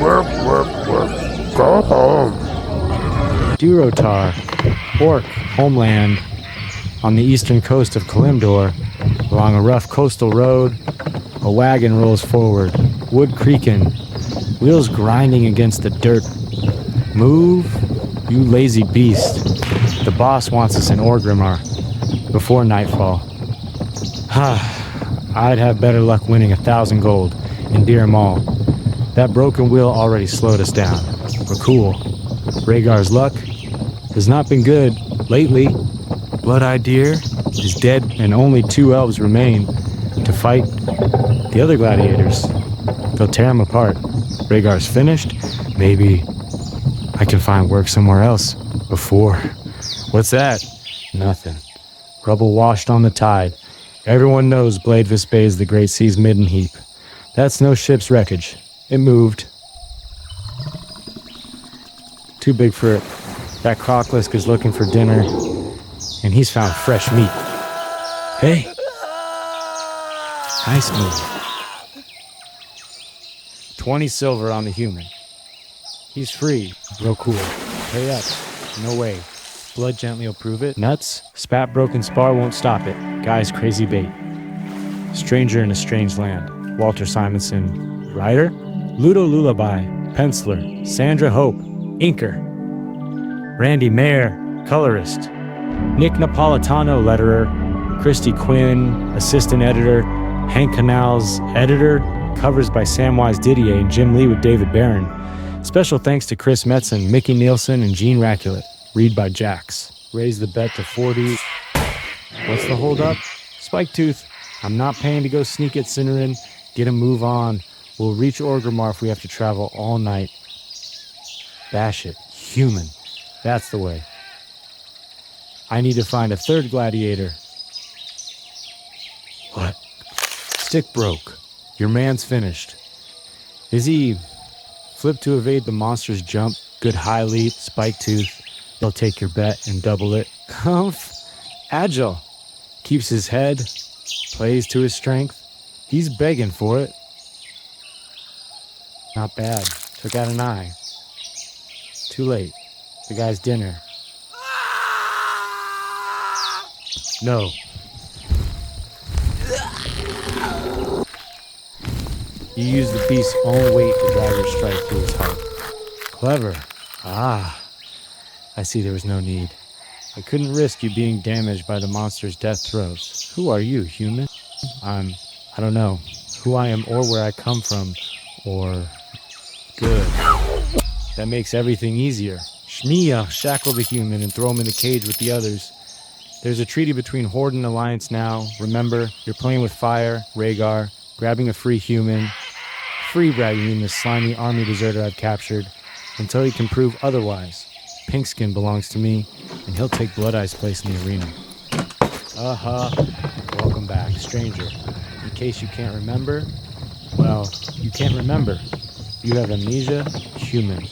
Go home. Durotar, Orc homeland on the eastern coast of Kalimdor. Along a rough coastal road, a wagon rolls forward, wood creaking, wheels grinding against the dirt. Move, you lazy beast. The boss wants us in Orgrimmar before nightfall. I'd have better luck winning 1,000 gold in Deer Mall. That broken wheel already slowed us down. We're cool. Rhaegar's luck has not been good lately. Blood-Eyed Deer is dead and only 2 elves remain to fight the other gladiators. They'll tear him apart. Rhaegar's finished. Maybe I can find work somewhere else before. What's that? Nothing. Rubble washed on the tide. Everyone knows Blade Vispe is the Great Sea's midden heap. That's no ship's wreckage. It moved. Too big for it. That Croclisk is looking for dinner, and he's found fresh meat. Hey. Nice move. 20 silver on the human. He's free. Real cool. Pay up. No way. Blood gently will prove it. Nuts. Spat broken spar won't stop it. Guy's crazy bait. Stranger in a strange land. Walter Simonson. Writer? Ludo Lullabi. Penciler. Sandra Hope. Inker. Randy Mayer. Colorist. Nick Napolitano. Letterer. Christy Quinn. Assistant editor. Hank Canals. Editor. Covers by Samwise Didier and Jim Lee with David Barron. Special thanks to Chris Metzen, Mickey Nielsen, and Gene Raculett. Read by Jax. Raise the bet to 40. What's the holdup? Spiketooth. I'm not paying to go sneak at Cinderin. Get a move on. We'll reach Orgrimmar if we have to travel all night. Bash it. Human. That's the way. I need to find a 3rd gladiator. What? Stick broke. Your man's finished. Is he flipped to evade the monster's jump? Good high leap, Spiketooth. They'll take your bet and double it. Humph. Agile. Keeps his head. Plays to his strength. He's begging for it. Not bad. Took out an eye. Too late. The guy's dinner. No. You use the beast's own weight to drive your strike through his heart. Clever. I see there was no need. I couldn't risk you being damaged by the monster's death throes. Who are you, human? I don't know who I am or where I come from, or... Good. That makes everything easier. Shmia, shackle the human and throw him in the cage with the others. There's a treaty between Horde and Alliance now. Remember, you're playing with fire, Rhaegar, grabbing a free human, free bragging this slimy army deserter I've captured, until he can prove otherwise. Pinkskin belongs to me, and he'll take Blood-Eye's place in the arena. Welcome back, stranger. In case you can't remember, well, you can't remember. You have amnesia, human.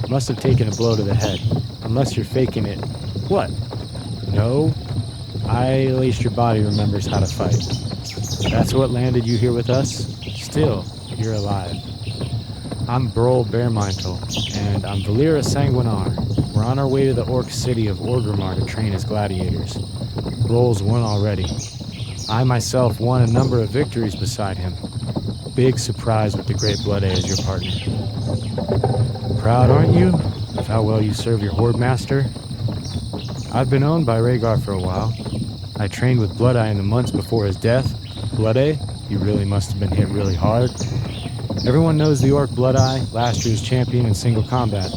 Must have taken a blow to the head, unless you're faking it. What? No? I laced your body remembers how to fight. That's what landed you here with us? Still, you're alive. I'm Brol Bearmantle, and I'm Valera Sanguinar. We're on our way to the orc city of Orgrimmar to train as gladiators. Brol's won already. I myself won a number of victories beside him. Big surprise with the Great Blood as your partner. Proud, aren't you, of how well you serve your Horde Master? I've been owned by Rhaegar for a while. I trained with Blood-Eye in the months before his death. Blood-Eye, you really must have been hit really hard. Everyone knows the Orc Blood-Eye, last year's champion in single combat.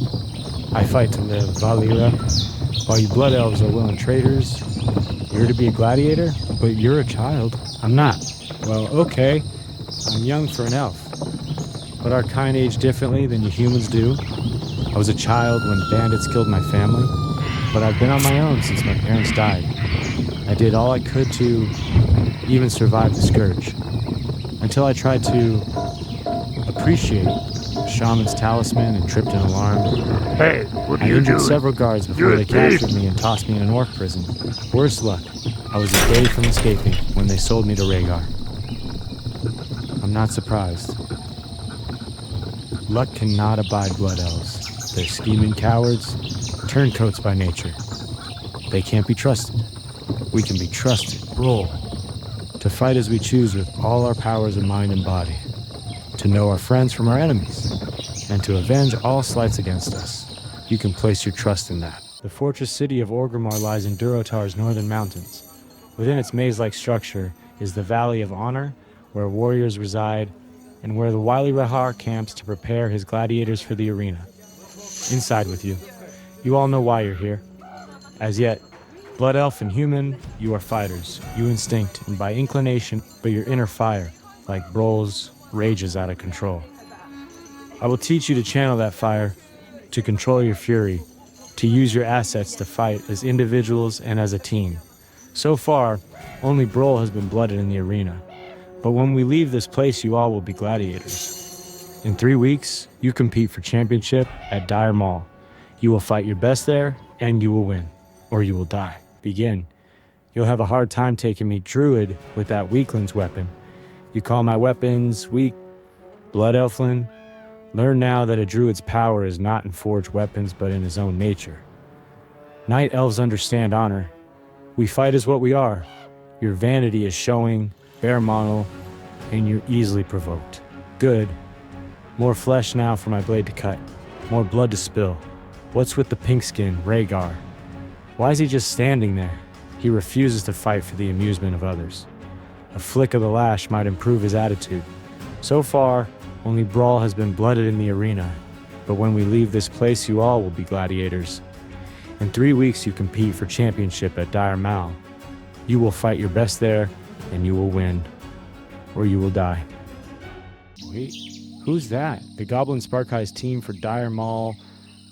I fight to live, Valera. While you Blood Elves are willing traitors, you're to be a gladiator, but you're a child. I'm not. Well, okay. I'm young for an elf. But our kind age differently than you humans do. I was a child when bandits killed my family, but I've been on my own since my parents died. I did all I could to even survive the scourge, until I tried to appreciate a shaman's talisman and tripped an alarm. Hey, what are I you injured doing? several guards before they captured me and tossed me in an orc prison. Worse luck, I was a day from escaping when they sold me to Rhaegar. I'm not surprised. Luck cannot abide blood elves. They're scheming cowards, turncoats by nature. They can't be trusted. We can be trusted, Roll, to fight as we choose with all our powers of mind and body, to know our friends from our enemies, and to avenge all slights against us. You can place your trust in that. The fortress city of Orgrimmar lies in Durotar's northern mountains. Within its maze-like structure is the Valley of Honor, where warriors reside, and where the wily Rahar camps to prepare his gladiators for the arena. Inside with you. You all know why you're here. As yet, blood elf and human, you are fighters. You instinct, and by inclination, but your inner fire, like Broll's, rages out of control. I will teach you to channel that fire, to control your fury, to use your assets to fight as individuals and as a team. So far, only Broll has been blooded in the arena. But when we leave this place, you all will be gladiators. In 3 weeks, you compete for championship at Dire Maul. You will fight your best there, and you will win, or you will die. Begin. You'll have a hard time taking me druid with that weakling's weapon. You call my weapons weak, blood elflin. Learn now that a druid's power is not in forged weapons, but in his own nature. Night elves understand honor. We fight as what we are. Your vanity is showing, bare model, and you're easily provoked. Good. More flesh now for my blade to cut. More blood to spill. What's with the pink skin, Rhaegar? Why is he just standing there? He refuses to fight for the amusement of others. A flick of the lash might improve his attitude. So far, only Brawl has been blooded in the arena, but when we leave this place, you all will be gladiators. In 3 weeks, you compete for championship at Dire Maul. You will fight your best there, and you will win, or you will die. Wait, who's that? The Goblin Sparkeyes team for Dire Maul,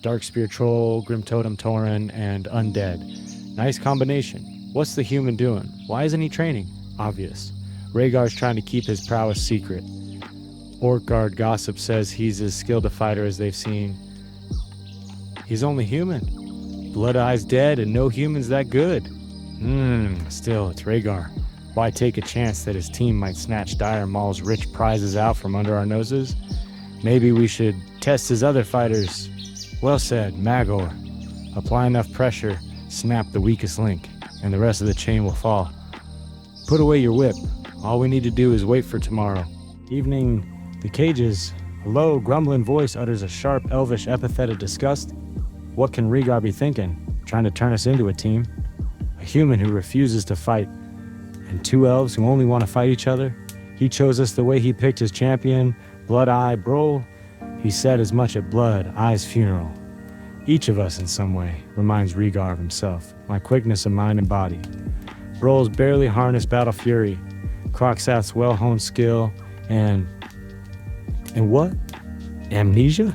Darkspear Troll, Grim Totem Tauren, and Undead. Nice combination. What's the human doing? Why isn't he training? Obvious. Rhaegar's trying to keep his prowess secret. Orkgard gossip says he's as skilled a fighter as they've seen. He's only human. Blood Eye's dead and no human's that good. Still, it's Rhaegar. Why take a chance that his team might snatch Dire Maul's rich prizes out from under our noses? Maybe we should test his other fighters. Well said, Magor. Apply enough pressure, snap the weakest link, and the rest of the chain will fall. Put away your whip. All we need to do is wait for tomorrow. Evening. The cages. A low, grumbling voice utters a sharp, elvish epithet of disgust. What can Rhaegar be thinking? Trying to turn us into a team? A human who refuses to fight. And 2 elves who only want to fight each other? He chose us the way he picked his champion, Blood Eye Broll. He said as much at Blood Eye's funeral. Each of us in some way reminds Rhaegar of himself, my quickness of mind and body. Broll's barely harnessed battle fury, Kroxath's well-honed skill, and what? Amnesia?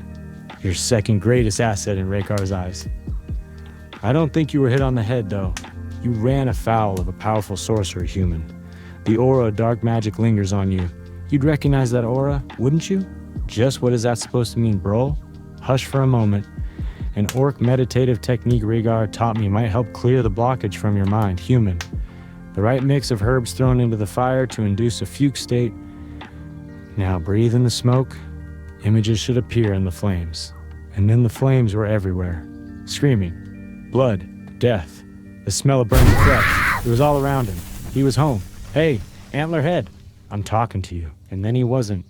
Your second greatest asset in Rhaegar's eyes. I don't think you were hit on the head, though. You ran afoul of a powerful sorcerer human. The aura of dark magic lingers on you. You'd recognize that aura, wouldn't you? Just what is that supposed to mean, Broll? Hush for a moment. An orc meditative technique Rhaegar taught me might help clear the blockage from your mind, human. The right mix of herbs thrown into the fire to induce a fugue state. Now breathe in the smoke. Images should appear in the flames. And then the flames were everywhere. Screaming. Blood. Death. The smell of burning flesh. It was all around him. He was home. Hey, Antlerhead. I'm talking to you. And then he wasn't.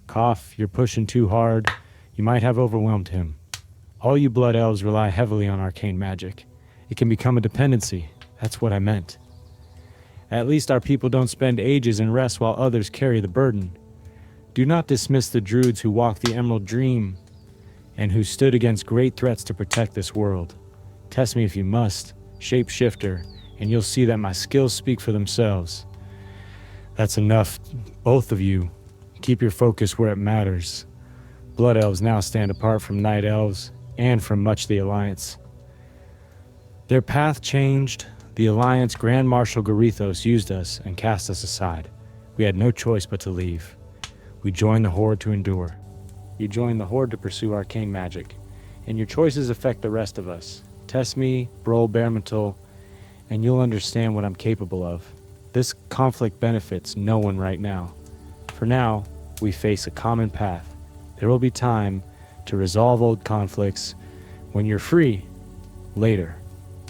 Cough, you're pushing too hard. You might have overwhelmed him. All you blood elves rely heavily on arcane magic. It can become a dependency. That's what I meant. At least our people don't spend ages in rest while others carry the burden. Do not dismiss the druids who walk the Emerald Dream and who stood against great threats to protect this world. Test me if you must, shapeshifter, and you'll see that my skills speak for themselves. That's enough, both of you. Keep your focus where it matters. Blood elves now stand apart from night elves and from much the Alliance. Their path changed. The Alliance Grand Marshal Garithos used us and cast us aside. We had no choice but to leave. We joined the Horde to endure. You joined the Horde to pursue arcane magic. And your choices affect the rest of us. Test me, Broll Bearmantle, and you'll understand what I'm capable of. This conflict benefits no one right now. For now, we face a common path. There will be time to resolve old conflicts when you're free later.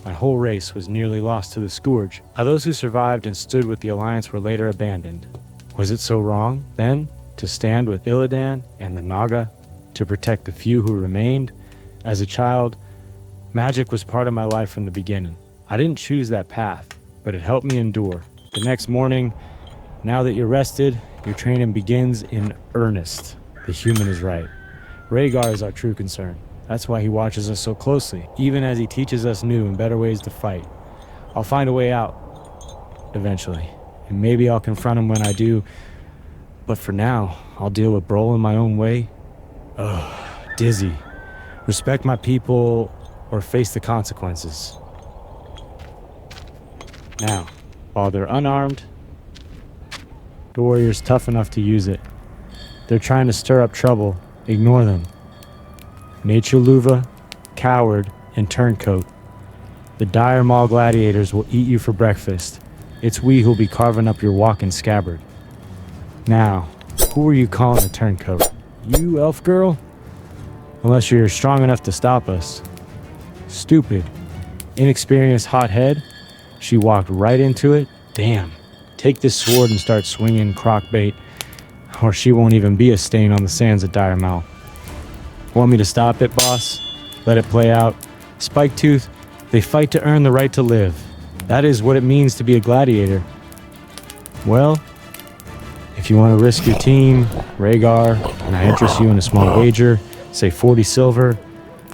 My whole race was nearly lost to the Scourge. How those who survived and stood with the Alliance were later abandoned. Was it so wrong, then, to stand with Illidan and the Naga to protect the few who remained? As a child, magic was part of my life from the beginning. I didn't choose that path, but it helped me endure. The next morning, now that you're rested, your training begins in earnest. The human is right. Rhaegar is our true concern. That's why he watches us so closely, even as he teaches us new and better ways to fight. I'll find a way out, eventually, and maybe I'll confront him when I do, but for now, I'll deal with Brol in my own way. Ugh, dizzy. Respect my people or face the consequences. Now, while they're unarmed, the warrior's tough enough to use it. They're trying to stir up trouble. Ignore them. Nature Luva, coward, and turncoat. The dire Maul gladiators will eat you for breakfast. It's we who'll be carving up your walking scabbard. Now, who are you calling a turncoat? You, elf girl? Unless you're strong enough to stop us. Stupid. Inexperienced hothead? She walked right into it? Damn. Take this sword and start swinging crockbait, or she won't even be a stain on the sands of Dire Maul. Want me to stop it, boss? Let it play out. Spiketooth, they fight to earn the right to live. That is what it means to be a gladiator. Well, if you want to risk your team, Rhaegar, and I interest you in a small wager, say 40 silver,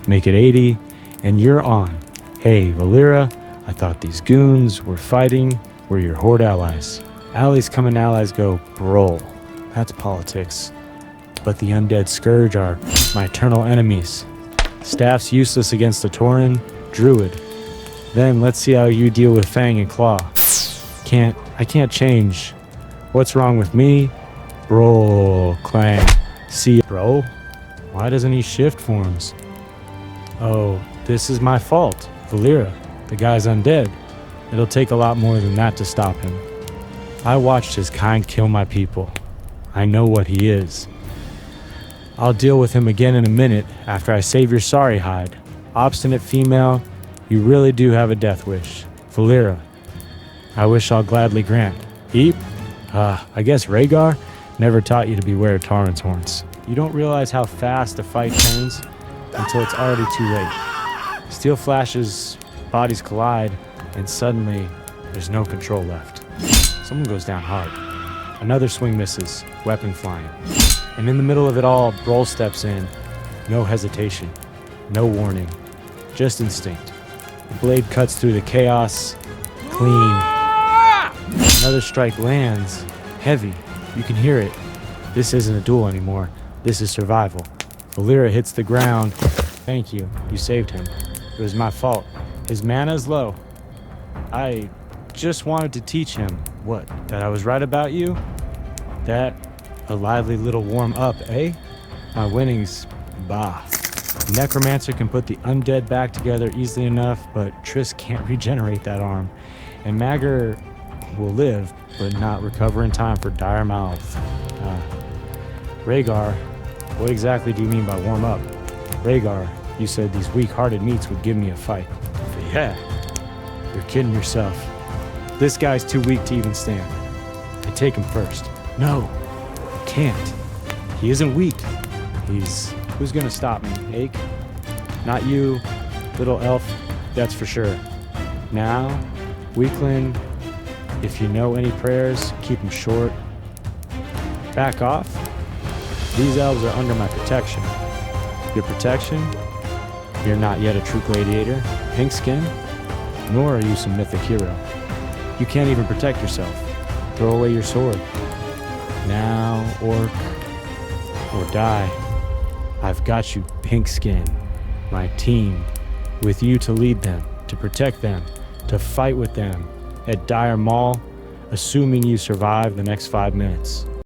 make it 80, and you're on. Hey, Valyria, I thought these goons were fighting were your horde allies. Allies come and allies go, Brol. That's politics. But the undead scourge are my eternal enemies. Staff's useless against the Tauren, Druid. Then let's see how you deal with Fang and Claw. I can't change. What's wrong with me? Brol, clang. See, bro? Why doesn't he shift forms? Oh, this is my fault. Valyria, the guy's undead. It'll take a lot more than that to stop him. I watched his kind kill my people. I know what he is. I'll deal with him again in a minute after I save your sorry hide. Obstinate female, you really do have a death wish. Valyria, I wish I'll gladly grant. Heap? I guess Rhaegar never taught you to beware Tauren's horns. You don't realize how fast a fight turns until it's already too late. Steel flashes, bodies collide, and suddenly there's no control left. Someone goes down hard. Another swing misses, weapon flying. And in the middle of it all, Brol steps in. No hesitation, no warning, just instinct. The blade cuts through the chaos, clean. Another strike lands, heavy. You can hear it. This isn't a duel anymore. This is survival. Valyria hits the ground. Thank you. You saved him. It was my fault. His mana's low. I just wanted to teach him, what, that I was right about you? That a lively little warm up, eh? My winnings, bah. Necromancer can put the undead back together easily enough, but Triss can't regenerate that arm. And Magger will live, but not recover in time for dire mouth. Rhaegar, what exactly do you mean by warm up? Rhaegar, you said these weak-hearted meats would give me a fight. But yeah, you're kidding yourself. This guy's too weak to even stand. I take him first. No, you can't. He isn't weak. Who's gonna stop me, Ake? Not you, little elf, that's for sure. Now, weakling, if you know any prayers, keep them short. Back off. These elves are under my protection. Your protection? You're not yet a true gladiator, pink skin, nor are you some mythic hero. You can't even protect yourself. Throw away your sword. Now, orc, or die. I've got you, pink skin. My team, with you to lead them, to protect them, to fight with them at Dire Maul, assuming you survive the next 5 minutes.